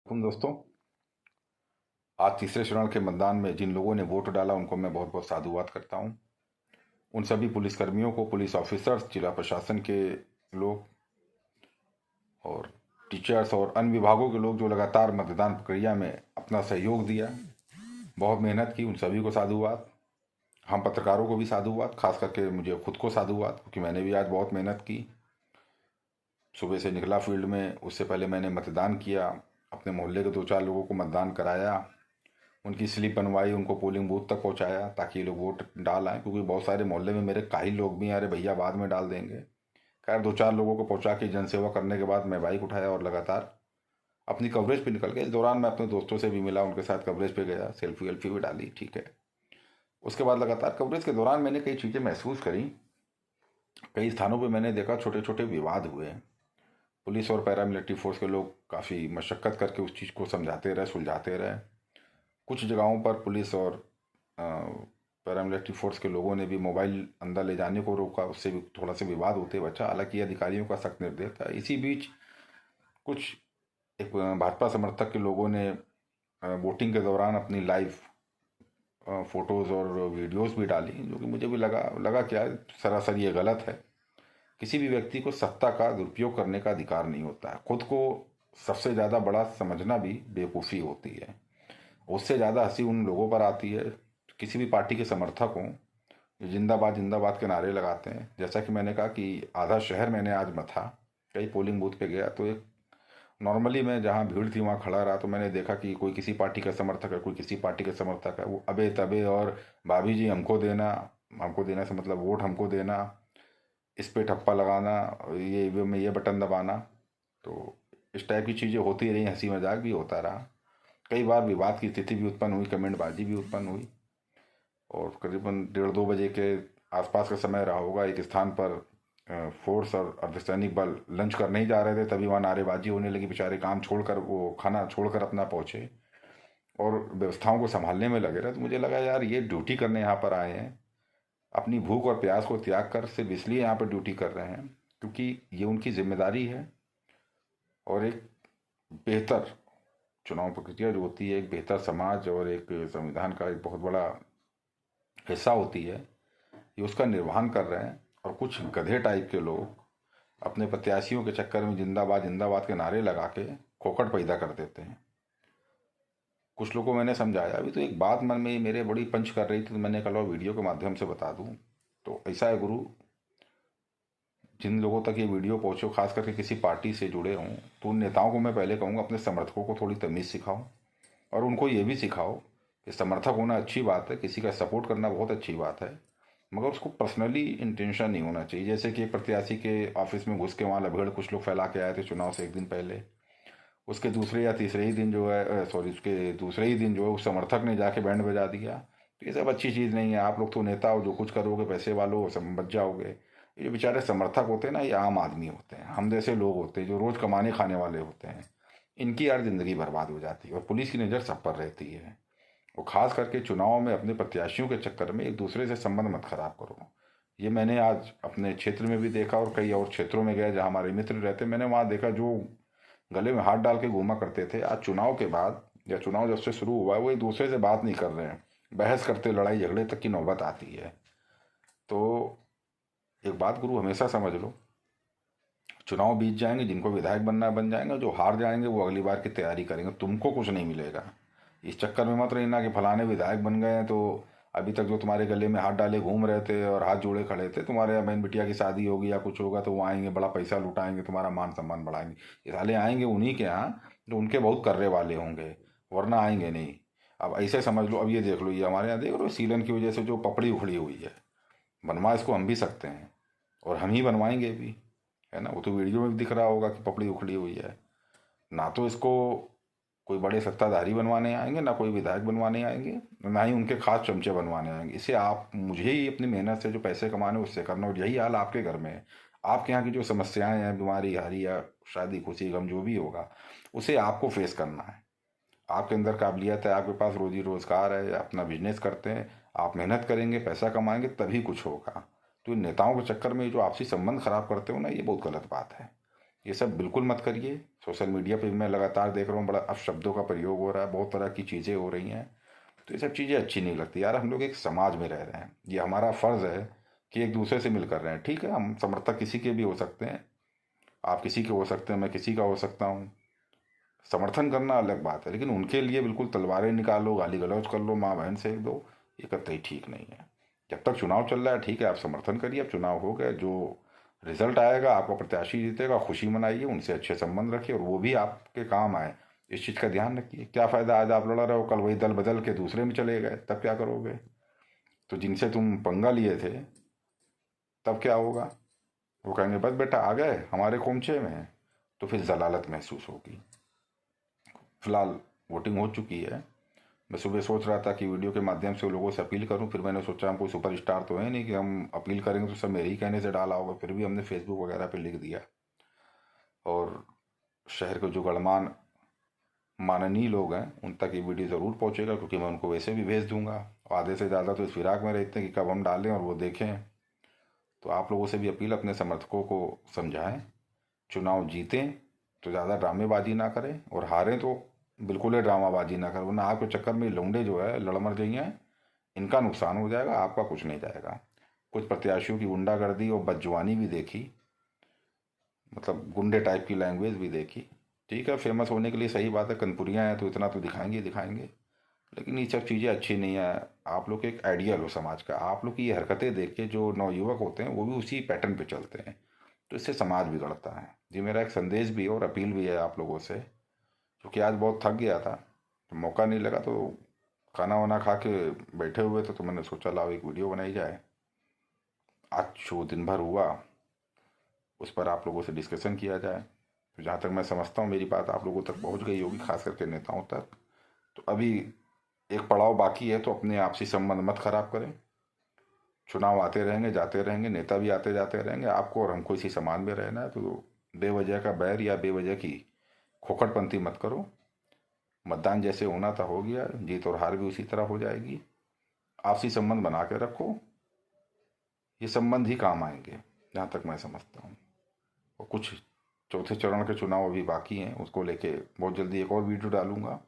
तुम दोस्तों, आज तीसरे चरण के मतदान में जिन लोगों ने वोट डाला उनको मैं बहुत बहुत साधुवाद करता हूँ। उन सभी पुलिसकर्मियों को, पुलिस ऑफिसर्स, जिला प्रशासन के लोग और टीचर्स और अन्य विभागों के लोग जो लगातार मतदान प्रक्रिया में अपना सहयोग दिया, बहुत मेहनत की, उन सभी को साधुवाद। हम पत्रकारों को भी साधुवाद, खास करके मुझे खुद को साधुवाद, क्योंकि मैंने भी आज बहुत मेहनत की। सुबह से निकला फील्ड में, उससे पहले मैंने मतदान किया, अपने मोहल्ले के दो चार लोगों को मतदान कराया, उनकी स्लिप बनवाई, उनको पोलिंग बूथ तक पहुंचाया ताकि ये लोग वोट डाल आएँ, क्योंकि बहुत सारे मोहल्ले में मेरे काहिल लोग भी हैं, अरे भैया बाद में डाल देंगे। खैर दो चार लोगों को पहुंचा के जनसेवा करने के बाद मैं बाइक उठाया और लगातार अपनी कवरेज पे निकल गया। इस दौरान मैं अपने दोस्तों से भी मिला, उनके साथ कवरेज पे गया, सेल्फी वेल्फी भी डाली, ठीक है। उसके बाद लगातार कवरेज के दौरान मैंने कई चीज़ें महसूस करी। कई स्थानों पे मैंने देखा छोटे छोटे विवाद हुए हैं। पुलिस और पैरामिलिट्री फोर्स के लोग काफ़ी मशक्क़त करके उस चीज़ को समझाते रहे, सुलझाते रहे। कुछ जगहों पर पुलिस और पैरामिलिट्री फोर्स के लोगों ने भी मोबाइल अंदर ले जाने को रोका, उससे भी थोड़ा सा विवाद होते बचा। हालांकि अधिकारियों का सख्त निर्देश था। इसी बीच कुछ एक भाजपा समर्थक के लोगों ने वोटिंग के दौरान अपनी लाइव फोटोज़ और वीडियोस भी डाली, जो कि मुझे भी लगा क्या है, सरासर ये गलत है। किसी भी व्यक्ति को सत्ता का दुरुपयोग करने का अधिकार नहीं होता है। खुद को सबसे ज़्यादा बड़ा समझना भी बेवकूफ़ी होती है। उससे ज़्यादा हंसी उन लोगों पर आती है, किसी भी पार्टी के समर्थक हों, जो जिंदाबाद जिंदाबाद के नारे लगाते हैं। जैसा कि मैंने कहा कि आधा शहर मैंने आज मथा, कई पोलिंग बूथ पे गया, तो एक नॉर्मली मैं जहाँ भीड़ थी वहाँ खड़ा रहा, तो मैंने देखा कि कोई किसी पार्टी का समर्थक है, कोई किसी पार्टी का समर्थक है, वो अबे तबे और भाभी जी हमको देना से मतलब वोट हमको देना, इस पे ठप्पा लगाना, ये में ये बटन दबाना। तो इस टाइप की चीज़ें होती रही, हंसी मजाक भी होता रहा। कई बार विवाद की स्थिति भी उत्पन्न हुई, कमेंटबाजी भी उत्पन्न हुई। और करीबन 1:30 बजे के आसपास का समय रहा होगा, एक स्थान पर फोर्स और अर्धसैनिक बल लंच करने ही जा रहे थे, तभी वहाँ नारेबाजी होने लगी। बेचारे काम छोड़कर, वो खाना छोड़कर अपना पहुँचे और व्यवस्थाओं को संभालने में लगे रहे। तो मुझे लगा यार, ये ड्यूटी करने यहाँ पर आए हैं, अपनी भूख और प्यास को त्याग कर सिर्फ इसलिए यहाँ पर ड्यूटी कर रहे हैं क्योंकि ये उनकी जिम्मेदारी है। और एक बेहतर चुनाव प्रक्रिया जो होती है, एक बेहतर समाज और एक संविधान का एक बहुत बड़ा हिस्सा होती है, ये उसका निर्वहन कर रहे हैं। और कुछ गधे टाइप के लोग अपने प्रत्याशियों के चक्कर में जिंदाबाद जिंदाबाद के नारे लगा के खोखट पैदा कर देते हैं। कुछ लोगों को मैंने समझाया, अभी तो एक बात मन में मेरे बड़ी पंच कर रही थी, तो मैंने कहा वीडियो के माध्यम से बता दूं। तो ऐसा है गुरु, जिन लोगों तक ये वीडियो पहुंचे, खास करके किसी पार्टी से जुड़े हों, तो उन नेताओं को मैं पहले कहूँगा अपने समर्थकों को थोड़ी तमीज़ सिखाओ। और उनको ये भी सिखाओ कि समर्थक होना अच्छी बात है, किसी का सपोर्ट करना बहुत अच्छी बात है, मगर उसको पर्सनली इंटेंशन नहीं होना चाहिए। जैसे कि एक प्रत्याशी के ऑफिस में घुस के वहाँ लभेड़ कुछ लोग फैला के आए थे चुनाव से एक दिन पहले। उसके दूसरे या तीसरे ही दिन जो है, सॉरी, उसके दूसरे ही दिन जो है उस समर्थक ने जाके बैंड बजा दिया। तो ये सब अच्छी चीज़ नहीं है। आप लोग तो नेता हो, जो कुछ करोगे पैसे वालों सब बच जाओगे। ये जो बेचारे समर्थक होते हैं ना, ये आम आदमी होते हैं, हम जैसे लोग होते हैं जो रोज़ कमाने खाने वाले होते हैं। इनकी यार ज़िंदगी बर्बाद हो जाती है और पुलिस की नज़र सब पर रहती है। और ख़ास करके चुनाव में अपने प्रत्याशियों के चक्कर में एक दूसरे से संबंध मत खराब करो। ये मैंने आज अपने क्षेत्र में भी देखा और कई और क्षेत्रों में गया जहाँ हमारे मित्र रहते, मैंने वहाँ देखा जो गले में हाथ डाल के घूमा करते थे, आज चुनाव के बाद या चुनाव जब से शुरू हुआ है वो एक दूसरे से बात नहीं कर रहे हैं, बहस करते, लड़ाई झगड़े तक की नौबत आती है। तो एक बात गुरु हमेशा समझ लो, चुनाव बीत जाएंगे, जिनको विधायक बनना है बन जाएंगे, जो हार जाएंगे वो अगली बार की तैयारी करेंगे, तुमको कुछ नहीं मिलेगा। इस चक्कर में मत रहना कि फलाने विधायक बन गए हैं तो अभी तक जो तुम्हारे गले में हाथ डाले घूम रहे थे और हाथ जोड़े खड़े थे, तुम्हारे बहन बिटिया की शादी होगी या कुछ होगा तो वो आएंगे, बड़ा पैसा लुटाएंगे, तुम्हारा मान सम्मान बढ़ाएंगे। ये साले आएंगे उन्हीं के यहाँ जो उनके बहुत कर्रे वाले होंगे, वरना आएंगे नहीं। अब ऐसे समझ लो, अब ये देख लो, ये हमारे यहाँ देख लो सीलन की वजह से जो पपड़ी उखड़ी हुई है, बनवा इसको हम भी सकते हैं और हम ही बनवाएंगे भी, है ना। वो तो वीडियो में भी दिख रहा होगा कि पपड़ी उखड़ी हुई है। ना तो इसको कोई बड़े सत्ताधारी बनवाने आएंगे, ना कोई विधायक बनवाने आएंगे, ना ही उनके खास चमचे बनवाने आएंगे। इसे आप मुझे ही अपनी मेहनत से जो पैसे कमाने उससे करना। और यही हाल आपके घर में है। आपके यहाँ की जो समस्याएं हैं, बीमारी हारी या शादी खुशी गम जो भी होगा, उसे आपको फेस करना है। आपके अंदर काबिलियत है, आपके पास रोजी रोजगार है, या अपना बिजनेस करते हैं, आप मेहनत करेंगे, पैसा कमाएंगे, तभी कुछ होगा। तो इन नेताओं के चक्कर में जो आपसी संबंध खराब करते हो ना, ये बहुत गलत बात है। ये सब बिल्कुल मत करिए। सोशल मीडिया पे भी मैं लगातार देख रहा हूँ बड़ा अपशब्दों का प्रयोग हो रहा है, बहुत तरह की चीज़ें हो रही हैं। तो ये सब चीज़ें अच्छी नहीं लगती यार। हम लोग एक समाज में रह रहे हैं, ये हमारा फ़र्ज़ है कि एक दूसरे से मिलकर रहें। ठीक है, हम समर्थक किसी के भी हो सकते हैं, आप किसी के हो सकते हैं, मैं किसी का हो सकता हूँ। समर्थन करना अलग बात है, लेकिन उनके लिए बिल्कुल तलवारें निकालो, गाली गलौज कर लो, माँ बहन सेक दो, ये कतई ठीक नहीं है। जब तक चुनाव चल रहा है ठीक है, आप समर्थन करिए। अब चुनाव हो गए, जो रिजल्ट आएगा, आपका प्रत्याशी जीतेगा, खुशी मनाइए, उनसे अच्छे संबंध रखिए और वो भी आपके काम आए, इस चीज़ का ध्यान रखिए। क्या फ़ायदा आज आप लड़ रहे हो, कल वही दल बदल के दूसरे में चले गए, तब क्या करोगे? तो जिनसे तुम पंगा लिए थे, तब क्या होगा? वो कहेंगे बस बेटा आ गए हमारे खोमचे में, तो फिर जलालत महसूस होगी। फिलहाल वोटिंग हो चुकी है। मैं सुबह सोच रहा था कि वीडियो के माध्यम से लोगों से अपील करूं, फिर मैंने सोचा हम कोई सुपरस्टार तो है नहीं कि हम अपील करेंगे तो सब मेरे ही कहने से डाला होगा। फिर भी हमने फेसबुक वगैरह पे लिख दिया, और शहर के जो गणमान्य माननीय लोग हैं उन तक ये वीडियो ज़रूर पहुंचेगा, क्योंकि मैं उनको वैसे भी भेज दूंगा। आधे से ज़्यादा तो इस फिराक में रहते हैं कि कब हम डालें और वो देखें। तो आप लोगों से भी अपील, अपने समर्थकों को समझाएं, चुनाव जीतें तो ज़्यादा ड्रामेबाजी ना करें, और हारें तो बिल्कुल ही ड्रामाबाजी ना करें, वरना आपके चक्कर में लौंडे जो है लड़ मर गई हैं, इनका नुकसान हो जाएगा, आपका कुछ नहीं जाएगा। कुछ प्रत्याशियों की गुंडागर्दी और बदजुबानी भी देखी, मतलब गुंडे टाइप की लैंग्वेज भी देखी। ठीक है, फेमस होने के लिए सही बात है, कनपुरियाँ हैं तो इतना तो दिखाएंगे ही दिखाएंगे, लेकिन ये सब चीज़ें अच्छी नहीं है। आप लोग एक आइडियल हो समाज का, आप लोग की ये हरकतें देख के जो नवयुवक होते हैं वो भी उसी पैटर्न पे चलते हैं, तो इससे समाज बिगड़ता है। जी मेरा एक संदेश भी है और अपील भी है आप लोगों से, क्योंकि आज बहुत थक गया था, तो मौका नहीं लगा, तो खाना वाना खा के बैठे हुए थे, तो मैंने सोचा लाओ एक वीडियो बनाई जाए। आज जो दिन भर हुआ उस पर आप लोगों से डिस्कशन किया जाए। तो जहाँ तक मैं समझता हूँ मेरी बात आप लोगों तक पहुँच गई होगी, खास करके नेताओं तक। तो अभी एक पड़ाव बाकी है, तो अपने आपसी संबंध मत खराब करें। चुनाव आते रहेंगे जाते रहेंगे, नेता भी आते जाते रहेंगे, आपको और हमको इसी समाज में रहना है, तो बेवजह का बैर या बेवजह की खोखटपंती मत करो। मतदान जैसे होना था हो गया, जीत और हार भी उसी तरह हो जाएगी। आपसी संबंध बना के रखो, ये संबंध ही काम आएंगे जहाँ तक मैं समझता हूँ। और कुछ चौथे चरण के चुनाव अभी बाकी हैं, उसको लेके बहुत जल्दी एक और वीडियो डालूंगा,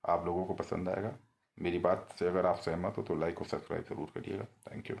आप लोगों को पसंद आएगा। मेरी बात से अगर आप सहमत हो तो लाइक और सब्सक्राइब ज़रूर करिएगा। Thank you.